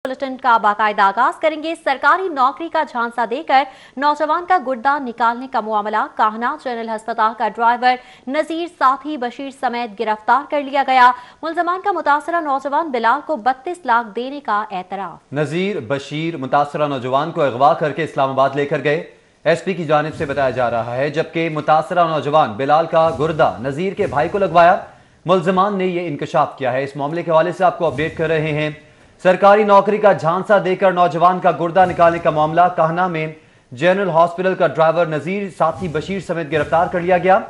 Bulletin का बाकायदा आगाज करेंगे। सरकारी नौकरी का झांसा देकर नौजवान का गुर्दा निकालने का मामला। काहना जनरल अस्पताल का ड्राइवर नजीर साथी बशीर समेत गिरफ्तार कर लिया गया। मुलजमान का मुतासरा नौजवान बिलाल को 32 लाख देने का एतराफ। नजीर बशीर मुतासरा नौजवान को अगवा करके इस्लामाबाद लेकर गए, एसपी की जानिब से बताया जा रहा है, जबकि मुतासरा नौजवान बिलाल का गुर्दा नजीर के भाई को लगवाया। मुलजमान ने यह इंकशाफ किया है। इस मामले के हवाले से आपको अपडेट कर रहे हैं। सरकारी नौकरी का झांसा देकर नौजवान का गुर्दा निकालने का मामला। काहना में जनरल हॉस्पिटल का ड्राइवर नजीर साथी बशीर समेत गिरफ्तार कर लिया गया।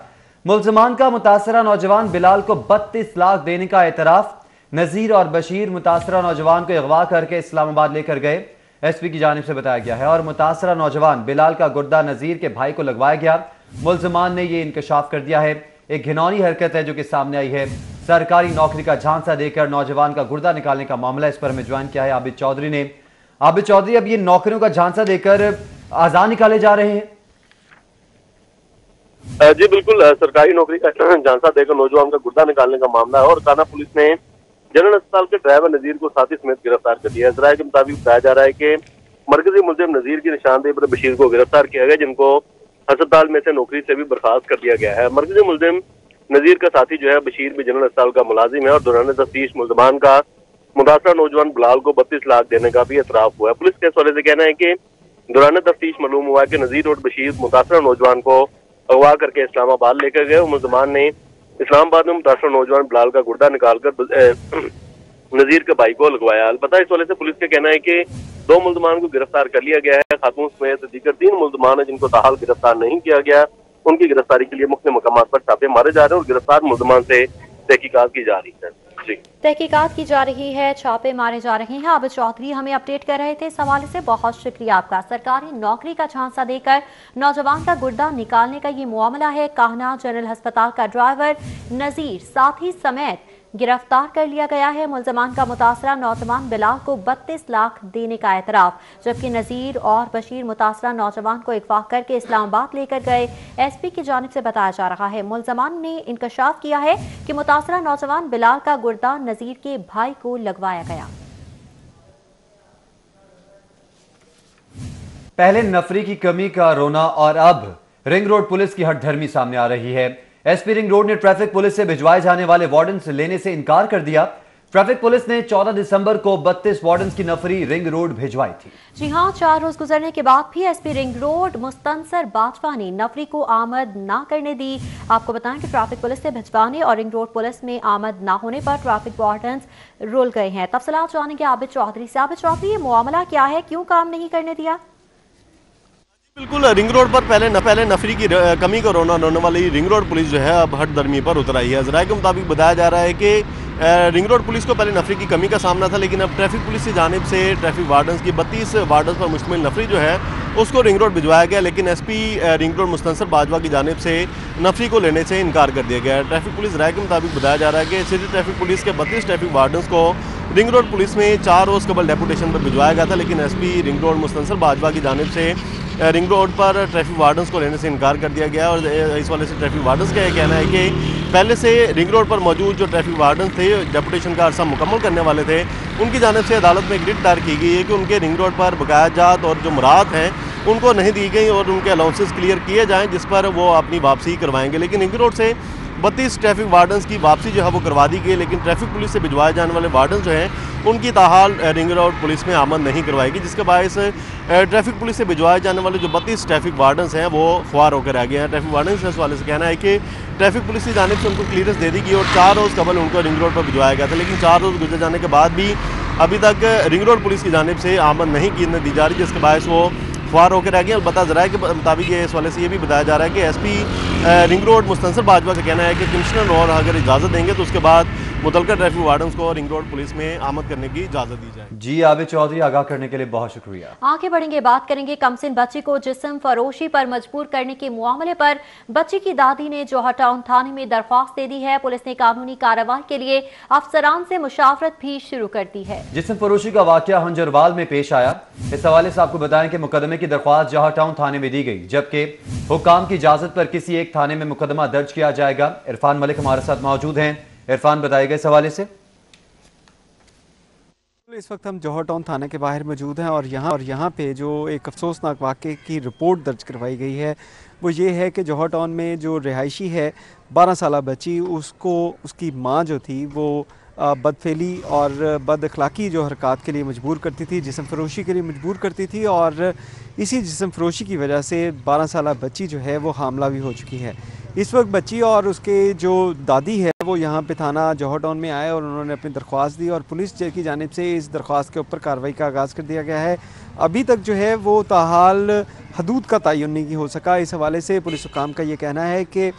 मुलजमान का मुतासरा नौजवान बिलाल को 32 लाख देने का एतराफ। नजीर और बशीर मुतासरा नौजवान को अगवा करके इस्लामाबाद लेकर गए, एसपी की जानिब से बताया गया है। और मुतासरा नौजवान बिलाल का गुर्दा नजीर के भाई को लगवाया गया। मुलजमान ने यह इंकशाफ कर दिया है। एक घिनौनी हरकत है जो कि सामने आई है। सरकारी नौकरी का झांसा देकर नौजवान का गुर्दा निकालने का मामला। इस पर हमें ज्वाइन किया है आबिद चौधरी ने। आबिद चौधरी, अब ये नौकरियों का झांसा देकर आजाद निकाले जा रहे हैं? जी बिल्कुल, सरकारी नौकरी का झांसा देकर नौजवान का गुर्दा निकालने का मामला है और काना पुलिस ने जनरल अस्पताल के ड्राइवर नजीर को साथी समेत गिरफ्तार कर लिया है। जराये के मुताबिक बताया जा रहा है कि मरकजी मुलजिम नजीर की निशानदेही पर बशीर को गिरफ्तार किया गया, जिनको अस्पताल में से नौकरी से भी बर्खास्त कर दिया गया है। मरकजी मुलजिम नजीर का साथी जो है बशीर भी जनरल अस्पताल का मुलाजिम है और दौरान तफ्तीश मुलजमान का मुतासरा नौजवान बिलाल को 32 लाख देने का भी एतराफ हुआ है। पुलिस के हवाले से कहना है कि दौरान तफ्तीश मालूम हुआ है कि नजीर और बशीर मुतासरा नौजवान को अगवा करके इस्लामाबाद लेकर गए। मुलजमान ने इस्लामाबाद में मुतासरा नौजवान बिलाल का गुर्दा निकालकर नजीर के भाई को लगवाया। अलबत्ता इस वजह से पुलिस का कहना है कि 2 मुलजमान को गिरफ्तार कर लिया गया है। खातून समेत दीगर 3 मुलजमान है जिनको ताहाल गिरफ्तार नहीं किया गया। उनकी गिरफ्तारी के लिए मुख्य मकामात पर छापे मारे जा रहे हैं और गिरफ्तार मुलजमान से तहकीकात की जा रही है। तहकीकात की जा रही है, छापे मारे जा रहे हैं। आबिद चौधरी हमें अपडेट कर रहे थे। इस हवाले से बहुत शुक्रिया आपका। सरकारी नौकरी का झांसा देकर नौजवान का गुर्दा निकालने का ये मामला है। काहना जनरल अस्पताल का ड्राइवर नजीर साथी समेत गिरफ्तार कर लिया गया है। मुलजमान का मुतासरा नौजवान बिलाल को 32 लाख देने का एतराफ, जबकि नजीर और बशीर मुतासरा नौजवान को अगवा करके इस्लामाबाद लेकर गए। एसपी की जानिब से बताया जा रहा है। मुलजमान ने इंकशाफ किया है कि मुतासरा नौजवान बिलाल का गुर्दा नजीर के भाई को लगवाया गया। पहले नफरी की कमी का रोना और अब रिंग रोड पुलिस की हठधर्मी सामने आ रही है। एसपी रिंग रोड ने ट्रैफिक पुलिस से भिजवाए जाने वाले वार्डन लेने से इनकार कर दिया। ट्रैफिक पुलिस ने 14 दिसंबर को 32 वार्डन की नफरी रिंग रोड भिजवाई थी। जी हां, 4 रोज गुजरने के बाद भी SP ring road Mustansar Bajwa ने नफरी को आमद ना करने दी। आपको बताएं कि ट्रैफिक पुलिस से भिजवाने और रिंग रोड पुलिस में आमद ना होने पर ट्रैफिक वार्डन रुल गए हैं। तफसीलात जानेंगे आबिद चौधरी से। आबिद चौधरी, ये मामला क्या है, क्यों काम नहीं करने दिया? बिल्कुल, रिंग रोड पर पहले नफरी की कमी को रोने वाली रिंग रोड पुलिस जो है अब हट दर्मी पर उतर आई है। जराये के मुताबिक बताया जा रहा है कि रिंग रोड पुलिस को पहले नफरी की कमी का सामना था, लेकिन अब ट्रैफिक पुलिस की जानिब से ट्रैफिक वार्डन्स की 32 वार्डन्स पर मुश्तमिल नफरी जो है उसको रिंग रोड भिजवाया गया, लेकिन SP ring road Mustansar Bajwa की जानिब से नफरी को लेने से इनकार कर दिया गया है। ट्रैफिक पुलिस राय के मुताबिक बताया जा रहा है कि सिटी ट्रैफिक पुलिस के 32 ट्रैफिक वार्डन्स को रिंग रोड पुलिस में 4 रोज़ कबल डेपुटेशन पर भिजवाया गया था, लेकिन SP ring road Mustansar Bajwa की जानिब से रिंग रोड पर ट्रैफिक वार्डन्स को लेने से इनकार कर दिया गया। और इस वाले से ट्रैफिक वार्डन्स का यह कहना है कि पहले से रिंग रोड पर मौजूद जो ट्रैफिक वार्डन्स थे, डेपुटेशन का अरसा मुकम्मल करने वाले थे, उनकी जानिब से अदालत में एक रिट दायर की गई है कि उनके रिंग रोड पर बकाया जात और जो मुराद हैं उनको नहीं दी गई और उनके अलाउंसेस क्लियर किए जाएँ, जिस पर वो अपनी वापसी करवाएंगे। लेकिन रिंग रोड से 32 ट्रैफिक वार्डन्स की वापसी जो है वो करवा दी गई, लेकिन ट्रैफिक पुलिस से भिजवाए जाने वाले वार्डन जो हैं उनकी ताहाल रिंग रोड पुलिस में आमद नहीं करवाएगी, जिसके बायस ट्रैफिक पुलिस से भिजवाए जाने वाले जो 32 ट्रैफिक वार्डन्स हैं वो ख्वार होकर आ गए हैं। ट्रैफिक वार्डन्स इस वाले से कहना है कि ट्रैफिक पुलिस की जानिब से उनको क्लियरेंस दे दी गई और 4 रोज़ कबल उनको रिंग रोड पर भिजवाया गया था, लेकिन 4 रोज़ गुजर जाने के बाद भी अभी तक रिंग रोड पुलिस की जानिब से आमद नहीं की दी जा रही, जिसके बायस वो ख्वार होकर आ गए। अलबत्ता ज़राये के मुताबिक इस वाले से ये भी बताया जा रहा है कि SP ring road Mustansar Bajwa का कहना है कि कमिश्नर और अगर इजाज़त देंगे तो उसके बाद मुतलका ट्रैफिक वार्डन्स को रिंग रोड पुलिस में आमद करने की इजाज़त दी जाए। जी आबिद चौधरी, आगाह करने के लिए बहुत शुक्रिया। आगे बढ़ेंगे, बात करेंगे कमसिन बच्ची को जिस्म फरोशी पर मजबूर करने के मामले पर। बच्ची की दादी ने जोहर टाउन थाने में दरख्वास्त दे दी है। पुलिस ने कानूनी कार्रवाई के लिए अफसरान से मुशावरत भी शुरू कर दी है। जिस्म फरोशी का वाकया हंजरवाल में पेश आया। इस हवाले से आपको बताएं कि मुकदमे की दरख्वास्त जोहर टाउन थाने में दी गई, जबकि हुक्काम की इजाजत पर किसी एक थाने में मुकदमा दर्ज किया जाएगा। इरफान मलिक हमारे साथ मौजूद हैं। इरफान, बताएगा इस हवाले से। इस वक्त हम जौहर टाउन थाने के बाहर मौजूद हैं और यहाँ पे जो एक अफसोसनाक वाक़े की रिपोर्ट दर्ज करवाई गई है वो ये है कि जौहर टाउन में जो रिहायशी है 12 साल बच्ची, उसको उसकी माँ जो थी वो बदफेली और बद अखलाक़ी जो हरकत के लिए मजबूर करती थी, जिस्म फरोशी के लिए मजबूर करती थी और इसी जिस्म फरोशी की वजह से 12 साल बच्ची जो है वो हामला भी हो चुकी है। इस वक्त बच्ची और उसके जो दादी है वो यहाँ पे थाना जौहर टाउन में आए और उन्होंने अपनी दरख्वास्त दी और पुलिस की जानिब से इस दरख्वास्त के ऊपर कार्रवाई का आगाज़ कर दिया गया है। अभी तक जो है वो ताहाल हदूद का तयन नहीं हो सका। इस हवाले से पुलिस हुकाम का ये कहना है कि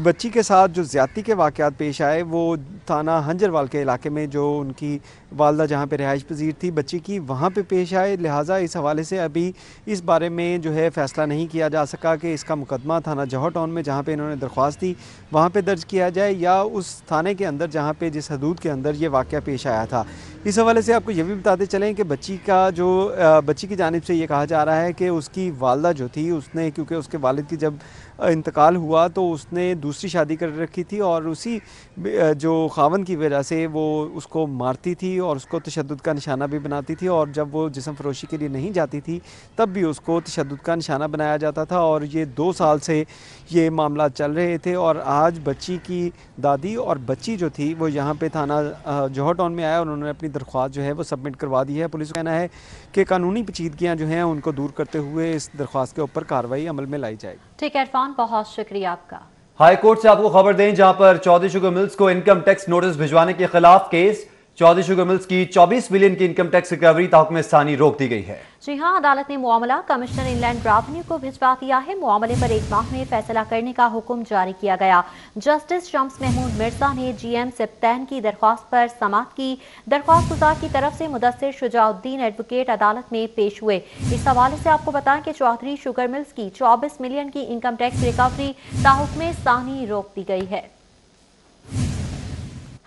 बच्ची के साथ जो ज़्यादती के वाक़यात पेश आए वो थाना हंजरवाल के इलाके में जो उनकी वालदा जहाँ पे रिहाइश पजीर थी बच्ची की, वहाँ पे पेश आए। लिहाजा इस हवाले से अभी इस बारे में जो है फ़ैसला नहीं किया जा सका कि इसका मुकदमा थाना जौहर टाउन में जहाँ पे इन्होंने दरख्वास्त दी वहाँ पे दर्ज किया जाए या उस थाने के अंदर जहाँ पे जिस हदूद के अंदर ये वाक़या पेश आया था। इस हवाले से आपको ये भी बताते चलें कि बच्ची की जानिब से ये कहा जा रहा है कि उसकी वालदा जो थी उसने, क्योंकि उसके वालिद की जब इंतकाल हुआ तो उसने दूसरी शादी कर रखी थी और उसी जो खावन की वजह से वो उसको मारती थी और उसको तशद्दुद का निशाना भी बनाती थी और जब वो जिस्म फरोशी के लिए नहीं जाती थी तब भी उसको तशद्दुद का निशाना बनाया जाता था और ये 2 साल से ये मामला चल रहे थे। और आज बच्ची की दादी और बच्ची जो थी वो यहाँ पे थाना जौहर टाउन में आया और उन्होंने अपनी दरख्वास्त जो है वो सबमिट करवा दी है। पुलिस का कहना है कि कानूनी पेचीदगियाँ जो हैं उनको दूर करते हुए इस दरख्वास्त के ऊपर कार्रवाई अमल में लाई जाएगी। ठीक है इरफान, बहुत शुक्रिया आपका। हाई कोर्ट से आपको खबर दें जहां पर चौधरी शुगर मिल्स को इनकम टैक्स नोटिस भिजवाने के खिलाफ केस। चौधरी शुगर मिल्स की 24 बिलियन की इनकम टैक्स रिकवरी ताहुक्म सानी रोक दी गई है। जी हां, अदालत ने मामला कमिश्नर इनलैंड रेवेन्यू को भिजवा दिया है। मामले पर 1 माह में फैसला करने का हुक्म जारी किया गया। जस्टिस शम्स महमूद मिर्जा ने जीएम सिप्तैन की दरख्वास्त पर समाअत की। दरख्वास्त गुजार की तरफ से मुदस्सिर शुजाउद्दीन एडवोकेट अदालत में पेश हुए। इस हवाले से आपको बताएं कि चौधरी शुगर मिल्स की 24 मिलियन की इनकम टैक्स रिकवरी ताहुक्म सानी रोक दी गई है।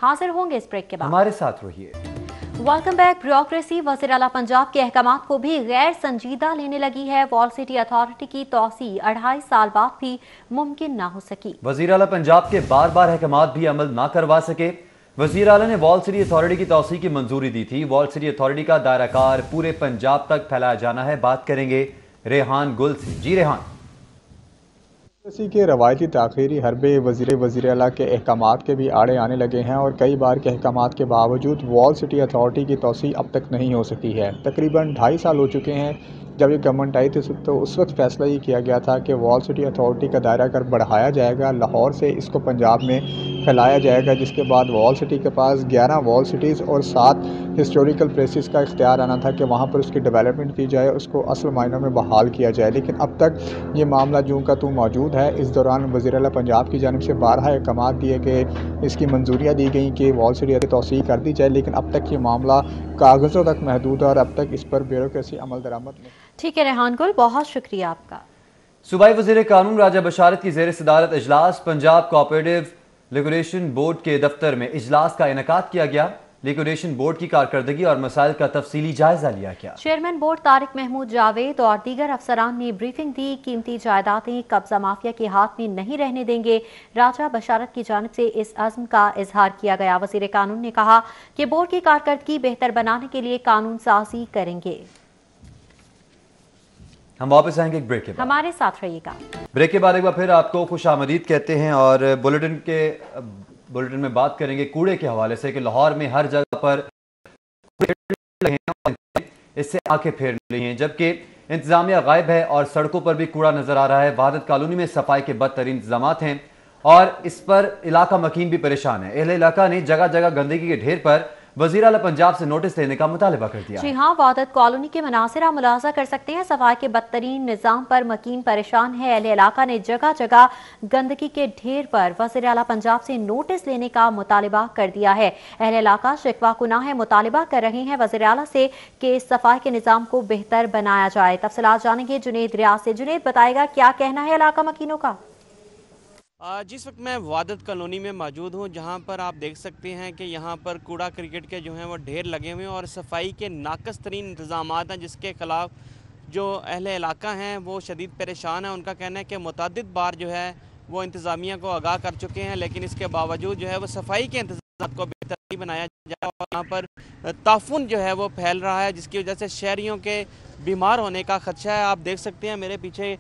हाजिर होंगे इस ब्रेक के बाद, हमारे साथ रहिए। Welcome back. ब्यूरोक्रेसी वज़ीर आला पंजाब के अहकामात को भी गैर संजीदा लेने लगी है। वॉल सिटी अथॉरिटी की तोसी 2.5 साल बाद भी मुमकिन ना हो सकी। वज़ीर आला पंजाब के बार बार अहकामात भी अमल ना करवा सके। वज़ीर आला ने वॉल सिटी अथॉरिटी की तोसी की मंजूरी दी थी। वॉल सिटी अथॉरिटी का दायराकार पूरे पंजाब तक फैलाया जाना है। बात करेंगे रेहान गुल से। जी रेहान। इसी के रवायती ताख़ीरी हरबे वज़ीर आला के अहकामात के भी आड़े आने लगे हैं और कई बार के अहकामात के बावजूद वॉल सिटी अथॉरिटी की तोसी अब तक नहीं हो सकी है। तकरीबन 2.5 साल हो चुके हैं जब ये गवर्नमेंट आई थी तो उस वक्त फैसला ये किया गया था कि वॉल सिटी अथॉरिटी का दायरा कर बढ़ाया जाएगा, लाहौर से इसको पंजाब में फैलाया जाएगा, जिसके बाद वॉल सिटी के पास 11 वॉल सिटीज़ और 7 हिस्टोरिकल प्लेसेस का इख्तियार आना था कि वहाँ पर उसकी डेवलपमेंट की जाए, उसको असल मायनों में बहाल किया जाए। लेकिन अब तक ये मामला जूँ का तू मौजूद है। इस दौरान वज़ीर आला पंजाब की जानिब से 12 अहकामात दिए गए, इसकी मंजूरियाँ दी गई कि वॉल सिटी की तोसी कर दी जाए, लेकिन अब तक ये मामला कागज़ों तक महदूद है और अब तक इस पर ब्यूरोक्रेसी अमल दरामद नहीं। ठीक है रेहान गुल, बहुत शुक्रिया आपका। सूबाई वज़ीर कानून राजा बशारत की ज़ेर सदारत इजलास पंजाब कोऑपरेटिव लिक्विडेशन बोर्ड के दफ्तर में इजलास का इनेकाद किया गया। लिक्विडेशन बोर्ड की कारकर्दगी और मसाइल का तफसीली जायजा लिया गया। चेयरमैन बोर्ड तारिक महमूद जावेद और दीगर अफसरान ने ब्रीफिंग दी। कीमती जायदादें कब्जा माफिया के हाथ में नहीं रहने देंगे। राजा बशारत की जानिब से इस अज़्म का इजहार किया गया। वज़ीर कानून ने कहा कि बोर्ड की कारकर्दगी बेहतर बनाने के लिए कानून साजी करेंगे। हम वापस आएंगे एक ब्रेक के बाद, हमारे साथ रहिएगा। ब्रेक के बाद एक बार फिर आपको खुश आमदीद कहते हैं और बुलेटिन में बात करेंगे कूड़े के हवाले से कि लाहौर में हर जगह पर इससे आंखें फेर रही हैं, जबकि इंतजामिया गायब है और सड़कों पर भी कूड़ा नजर आ रहा है। वहादत कॉलोनी में सफाई के बदतरीन इंतजाम हैं और इस पर इलाका मकीन भी परेशान है। अहले इलाका ने जगह जगह गंदगी के ढेर पर वज़ीर आला पंजाब से नोटिस लेने का मुतालबा कर दिया। जी हाँ, वहादत कॉलोनी के मनासिर आप मुलाजा कर सकते हैं। सफाई के बदतरीन निज़ाम पर मकीन परेशान है। अहले इलाका ने जगह जगह गंदगी के ढेर पर वज़ीर आला पंजाब से नोटिस लेने का मुतालबा कर दिया है। अहले इलाका शिकवा कुनाह है, मुतालबा कर रहे हैं वज़ीर आला से कि सफाई के निज़ाम को बेहतर बनाया जाए। तफसीलात जानेंगे जुनेद रियाज से। जुनेद, बताएगा क्या कहना है इलाका मकीनों का? जिस वक्त मैं वहादत कॉलोनी में मौजूद हूं, जहां पर आप देख सकते हैं कि यहां पर कूड़ा क्रिकेट के जो हैं वो ढेर लगे हुए हैं और सफाई के नाकस तरीन इंतजाम हैं, जिसके खिलाफ जो अहले इलाका हैं वो शदीद परेशान है। उनका कहना है कि मुतअद्दिद बार जो है वो इंतज़ामिया को आगाह कर चुके हैं, लेकिन इसके बावजूद जो है वो सफाई के इंतजाम को तरह बनाया जाए। और यहाँ पर ताफुन जो है वो फैल रहा है, जिसकी वजह से शहरियों के बीमार होने का खदशा है। आप देख सकते हैं मेरे पीछे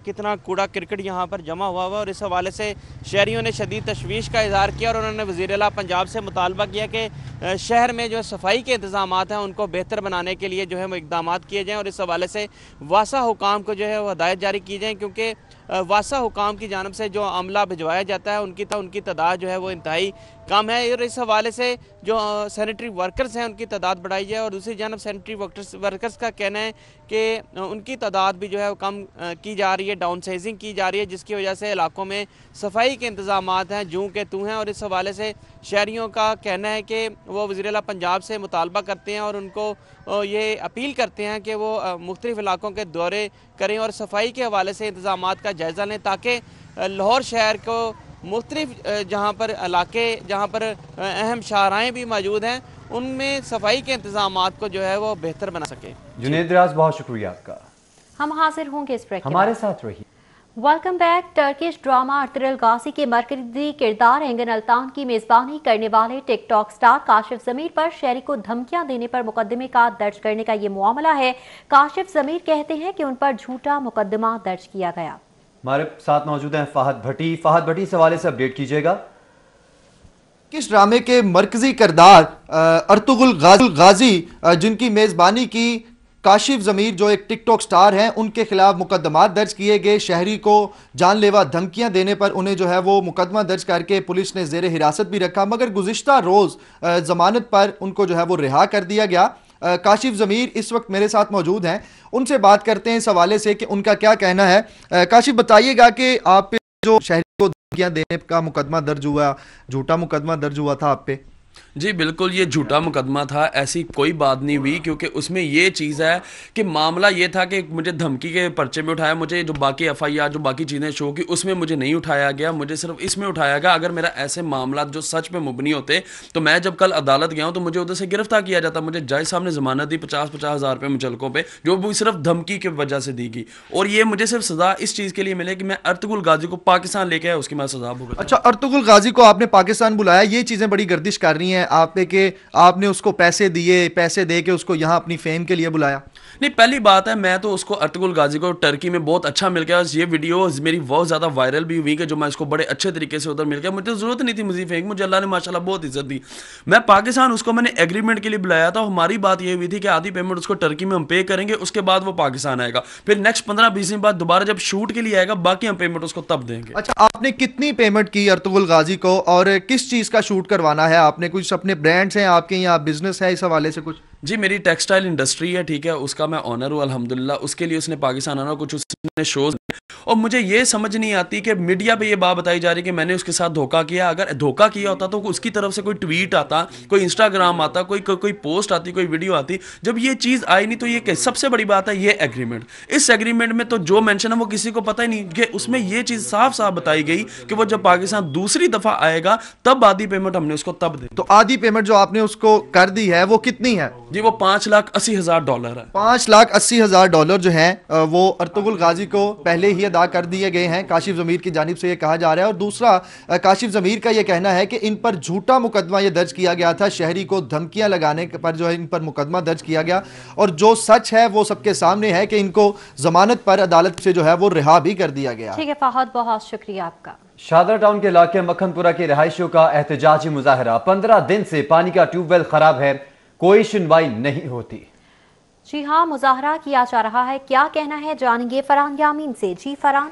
कितना कूड़ा करकट यहाँ पर जमा हुआ हुआ, और इस हवाले से शहरियों ने शदीद तशवीश का इजहार किया और उन्होंने वज़ीर आला पंजाब से मुतालबा किया कि शहर में जो सफाई के इंतजाम हैं उनको बेहतर बनाने के लिए जो है वो इकदाम किए जाएँ, और इस हवाले से वासा हुकाम को जो है वो हदायत जारी की जाए, क्योंकि वासा हुकाम की जानब से जो अमला भिजवाया जाता है उनकी तादाद जो है वो इंतहाई कम है, और इस हवाले से जो सैनिटरी वर्कर्स हैं उनकी तादाद बढ़ाई जाए। और दूसरी जानब सैनिटरी वर्कर्स का कहना है कि उनकी तादाद भी जो है वो कम की जा रही है, डाउन साइजिंग की जा रही है, जिसकी वजह से इलाकों में सफाई के इंतजाम हैं जूं के तू हैं। और इस हवाले से शहरियों का कहना है कि वो वज़ीर आला पंजाब से मुतालबा करते हैं और उनको ये अपील करते हैं कि वो मुख्तलिफ इलाकों के दौरे करें और सफाई के हवाले से इंतजाम का जायज़ा लें, ताकि लाहौर शहर को मुख्तलिफ जहाँ पर इलाके जहाँ पर अहम शाहराएँ भी मौजूद हैं उनमें सफाई के इंतजाम को जो है वो बेहतर बना सके। जुनैद रियाज, बहुत शुक्रिया आपका। हम हाजिर होंगे इस ब्रेक हमारे साथ रही। Welcome back. Turkish drama Ertugrul Ghazi के मरकजी किरदार एंगन अल्तान की मेजबानी करने वाले टिकटॉक स्टार काशिफ ज़मीर पर शहरी को धमकियां देने पर मुकदमे का दर्ज करने का ये मामला है। काशिफ ज़मीर कहते हैं कि उन पर झूठा मुकदमा दर्ज किया गया। हमारे साथ मौजूद हैं फहद भट्टी। फहद भट्टी, इस हवाले से अपडेट कीजिएगा। किस ड्रामे के मरकजी किरदार अर्तुगरुल गाजी जिनकी मेजबानी की काशिफ ज़मीर जो एक टिकटॉक स्टार हैं, उनके खिलाफ मुकदमात दर्ज किए गए। शहरी को जानलेवा धमकियां देने पर उन्हें जो है वो मुकदमा दर्ज करके पुलिस ने जेर हिरासत भी रखा, मगर गुज़िश्ता रोज़ ज़मानत पर उनको जो है वो रिहा कर दिया गया। काशिफ ज़मीर इस वक्त मेरे साथ मौजूद हैं, उनसे बात करते हैं इस हवाले से कि उनका क्या कहना है। काशिफ, बताइएगा कि आप पे जो शहरी को धमकियां देने का मुकदमा दर्ज हुआ, झूठा मुकदमा दर्ज हुआ था आप पे? जी बिल्कुल, ये झूठा मुकदमा था, ऐसी कोई बात नहीं हुई, क्योंकि उसमें ये चीज़ है कि मामला ये था कि मुझे धमकी के पर्चे में उठाया, मुझे जो बाकी एफआईआर जो बाकी चीज़ें शो की उसमें मुझे नहीं उठाया गया, मुझे सिर्फ इसमें उठाया गया। अगर मेरा ऐसे मामला जो सच पे मुबनी होते तो मैं जब कल अदालत गया हूँ तो मुझे उधर से गिरफ्तार किया जाता। मुझे जज साहब ने ज़मानत दी 50-50 हज़ार रुपये मुचलकों पर, जो भी सिर्फ धमकी की वजह से दी गई, और ये मुझे सिर्फ सज़ा इस चीज़ के लिए मिले कि मैं अर्तुगरुल गाजी को पाकिस्तान लेके आया, उसकी मैं सज़ा भुगता। अच्छा, अर्तुगरुल गाजी को आपने पाकिस्तान बुलाया, ये चीज़ें बड़ी गर्दिश कर रही हैं आप पे कि आपने उसको पैसे दिए, पैसे दे के उसको यहाँ अपनी फेम के लिए बुलाया। नहीं, पहली बात है मैं तो उसको अर्तुगरुल गाजी को टर्की में बहुत अच्छा मिल गया। ये वीडियो मेरी बहुत ज़्यादा वायरल भी हुई कि जो मैं इसको बड़े अच्छे तरीके से उधर मिल गया। मुझे ज़रूरत नहीं थी मुझे फेंक, मुझे अल्लाह ने माशाल्लाह बहुत इज्जत दी। मैं पाकिस्तान उसको मैंने एग्रीमेंट के लिए बुलाया था। हमारी बात ये हुई थी कि आधी पेमेंट उसको टर्की में हम पे करेंगे, उसके बाद वो पाकिस्तान आएगा, फिर नेक्स्ट 15-20 दिन बाद दोबारा जब शूट के लिए आएगा बाकी हम पेमेंट उसको तब देंगे। अच्छा, आपने कितनी पेमेंट की अर्तुगरुल गाजी को और किस चीज़ का शूट करवाना है आपने? कुछ अपने ब्रांड्स हैं आपके यहाँ, बिजनेस है, इस हवाले से कुछ? जी, मेरी टेक्सटाइल इंडस्ट्री है, ठीक है, उसका मैं ऑनर हूँ अल्हम्दुलिल्लाह। उसके लिए उसने पाकिस्तान आना, कुछ उसने शोज, और मुझे ये समझ नहीं आती कि मीडिया पे ये बात बताई जा रही है कि मैंने उसके साथ धोखा किया। अगर धोखा किया होता तो उसकी तरफ से कोई ट्वीट आता, कोई इंस्टाग्राम आता, कोई पोस्ट आती, कोई वीडियो आती। जब ये चीज़ आई नहीं तो ये सबसे बड़ी बात है ये एग्रीमेंट। इस एग्रीमेंट में तो जो मेंशन है वो किसी को पता ही नहीं कि उसमें ये चीज़ साफ साफ बताई गई कि वो जब पाकिस्तान दूसरी दफ़ा आएगा तब आधी पेमेंट हमने उसको तब दी। तो आधी पेमेंट जो आपने उसको कर दी है वो कितनी है? जी, वो $5,80,000 है। $5,80,000 जो है वो अर्तुगरुल गाजी को पहले ही अदा कर दिए गए हैं, काशिफ ज़मीर की जानिब से ये कहा जा रहा है। और दूसरा, काशिफ ज़मीर का ये कहना है कि इन पर झूठा मुकदमा ये दर्ज किया गया था, शहरी को धमकियां लगाने पर जो है इन पर मुकदमा दर्ज किया गया, और जो सच है वो सबके सामने है कि इनको जमानत पर अदालत से जो है वो रिहा भी कर दिया गया। ठीक है फहद, बहुत शुक्रिया आपका। शादरा टाउन के इलाके मक्खनपुरा के रहायशियों का एहतजाजी मुजाहरा। 15 दिन से पानी का ट्यूबवेल खराब है, कोई सुनवाई नहीं होती। जी हाँ, मुजाहरा किया जा रहा है, क्या कहना है जानेंगे फरहान यामीन से। जी फरहान।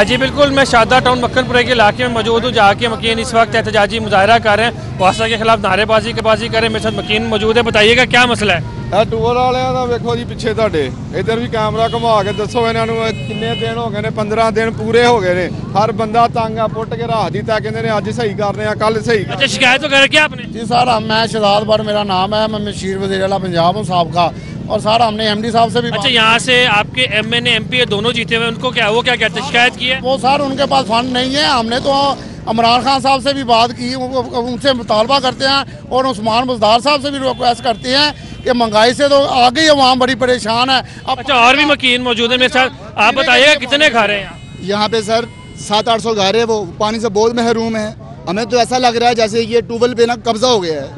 जी बिल्कुल, मैं शादरा टाउन मक्खनपुरा के इलाके में मौजूद हूँ, जहाँ के मकीन इस वक्त एहतजाजी मुजाहरा कर रहे हैं, वासा के खिलाफ नारेबाजी कर रहे हैं। मेरे साथ मकीन मौजूद है, बताइएगा क्या मसला है? टूर वालिਆਂ ਦਾ ਵੇਖੋ ਜੀ ਪਿੱਛੇ ਤੁਹਾਡੇ ਇੱਧਰ ਵੀ ਕੈਮਰਾ ਘੁਮਾ ਕੇ ਦੱਸੋ ਇਹਨਾਂ ਨੂੰ ਕਿੰਨੇ ਦਿਨ ਹੋ ਗਏ ਨੇ? 15 ਦਿਨ ਪੂਰੇ ਹੋ ਗਏ ਨੇ, ਹਰ ਬੰਦਾ ਤੰਗ ਆ, ਪੁੱਟ ਕੇ ਰਾਤ ਦੀ ਤਾਂ ਕਹਿੰਦੇ ਨੇ ਅੱਜ ਸਹੀ ਕਰਨੇ ਆ, ਕੱਲ सही। अच्छा, शिकायत वगैरह क्या आपने? जी सर, मैं शहजाद भट्ट मेरा नाम है, मैं मशीर वज़ीर आला पंजाब हूँ साहब का, और सर हमने एमडी साहब से भी। अच्छा, यहाँ से आपके एमएनए एमपी दोनों जीते हुए, उनको क्या वो क्या कहते हैं, शिकायत की है? वो सर उनके पास फंड नहीं है। हमने तो इमरान खान साहब से भी बात की, उनसे मुतालबा करते हैं, और उस्मान बुजदार साहब से भी रिक्वेस्ट करते हैं कि महंगाई से तो आ गई अवाम बड़ी परेशान है। अच्छा, और भी मकीन मौजूद है मेरे साथ, आप बताइएगा कितने घर हैं यहाँ पे? सर 700-800 घर है, वो पानी से बहुत महरूम है। हमें तो ऐसा लग रहा है जैसे ये ट्यूबवेल पे ना कब्जा हो गया है।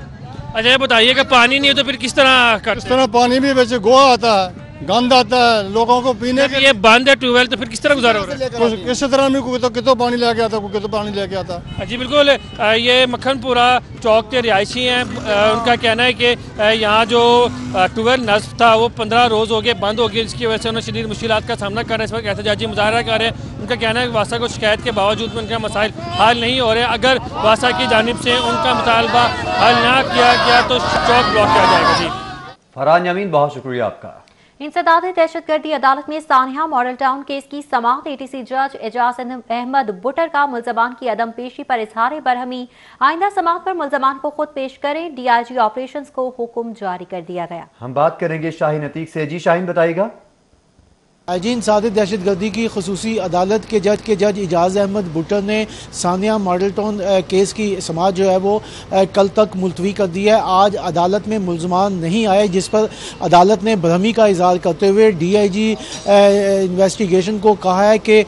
अच्छा ये बताइए कि पानी नहीं हो तो फिर किस तरह इस तरह पानी भी वैसे गोवा आता है, गंद आता है, लोगों को पीने के ये बंद है ट्यूबवेल, तो फिर किस तरह गुजारा हो रहा है? किस तरह में कोई तो कितो पानी लेके आता, कोई कितो पानी लेके आता। जी बिल्कुल, ये मक्खनपुरा चौक के रिहायशी हैं, उनका कहना है कि यहाँ जो ट्यूबवेल नस्ब था वो 15 रोज़ हो गए बंद हो गया, जिसकी वजह से उन्हें शदीद मुश्किलात का सामना कर रहे हैं। इस वक्त एहतजाजी मुजाहरा कर रहे हैं। उनका कहना है कि वासा को शिकायत के बावजूद भी उनका मसाइल हल नहीं हो रहे। अगर वासा की जानिब से उनका मुतालबा हल ना किया गया तो चौक ब्लॉक किया जाएगा। जी फरहान यामीन, बहुत शुक्रिया आपका। इंसदाद दहशतगर्दी अदालत में सानिया मॉडल टाउन केस की समाअत। एटीसी जज एजाज अहमद बुटर का मुल्जमान की अदम पेशी पर इजहार बरहमी। आइंदा समाअत पर मुल्जमान को खुद पेश करें, डीआईजी ऑपरेशंस को हुक्म जारी कर दिया गया। हम बात करेंगे शाहीन अतीक से। जी शाहीन, बताइएगा। आईजी इंसदाद दहशतगर्दी की खसूसी अदालत के जज एजाज अहमद बुटर ने सानिया मॉडल टाउन केस की समाअत जो है वो कल तक मुलतवी कर दी है। आज अदालत में मुल्जमान नहीं आए, जिस पर अदालत ने बरहमी का इजहार करते हुए डीआईजी इन्वेस्टिगेशन को कहा है कि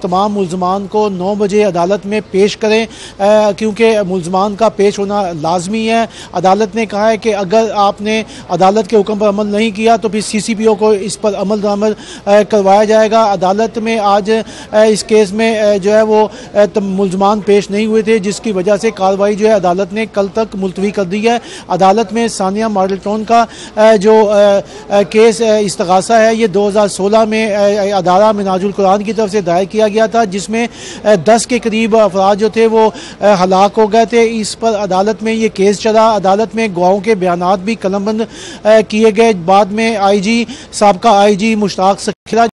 तमाम मुल्जमान को 9 बजे अदालत में पेश करें, क्योंकि मुल्जमान का पेश होना लाजमी है। अदालत ने कहा है कि अगर आपने अदालत के हुक्म पर अमल नहीं किया तो फिर CCPO को इस पर अमल दरामद करवाया जाएगा। अदालत में आज इस केस में जो है वो मुल्जमान पेश नहीं हुए थे, जिसकी वजह से कार्रवाई जो है अदालत ने कल तक मुलतवी कर दी है। अदालत में सानिया मॉडल टाउन का जो केस इस्तगासा है ये 2016 में अदारा मिनाजुल कुरान की तरफ से दायर किया गया था, जिसमें 10 के करीब अफराद जो थे वो हलाक हो गए थे। इस पर अदालत में ये केस चला। अदालत में गवाहों के बयानात भी कलमबंद किए गए। बाद में IG साबका IG मुश्ताक सखीरा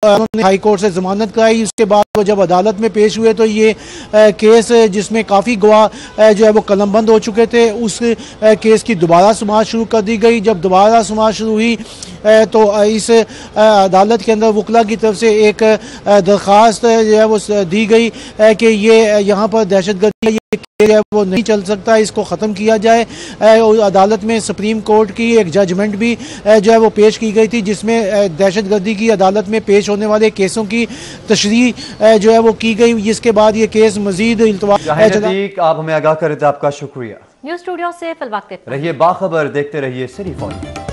उन्होंने हाई कोर्ट से जमानत कराई। उसके बाद वो जब अदालत में पेश हुए तो ये केस जिसमें काफ़ी गवाह जो है वो कलमबंद हो चुके थे, उस केस की दोबारा सुनवाई शुरू कर दी गई। जब दोबारा सुनवाई शुरू हुई तो इस अदालत के अंदर वकला की तरफ से एक दरख्वास्त जो है वो दी गई कि ये यहाँ पर दहशतगर्दी ये है वो नहीं चल सकता, इसको ख़त्म किया जाए। अदालत में सुप्रीम कोर्ट की एक जजमेंट भी जो है वो पेश की गई थी, जिसमें दहशतगर्दी की अदालत में पेश होने वाले केसों की तशरीह जो है वो की गई, जिसके बाद ये केस मजीद आप हमें आगाह करें तो आपका शुक्रिया। न्यूज़ स्टूडियो से फिल वक्त रहिए बाखबर, देखते रहिए सिटी फॉलो।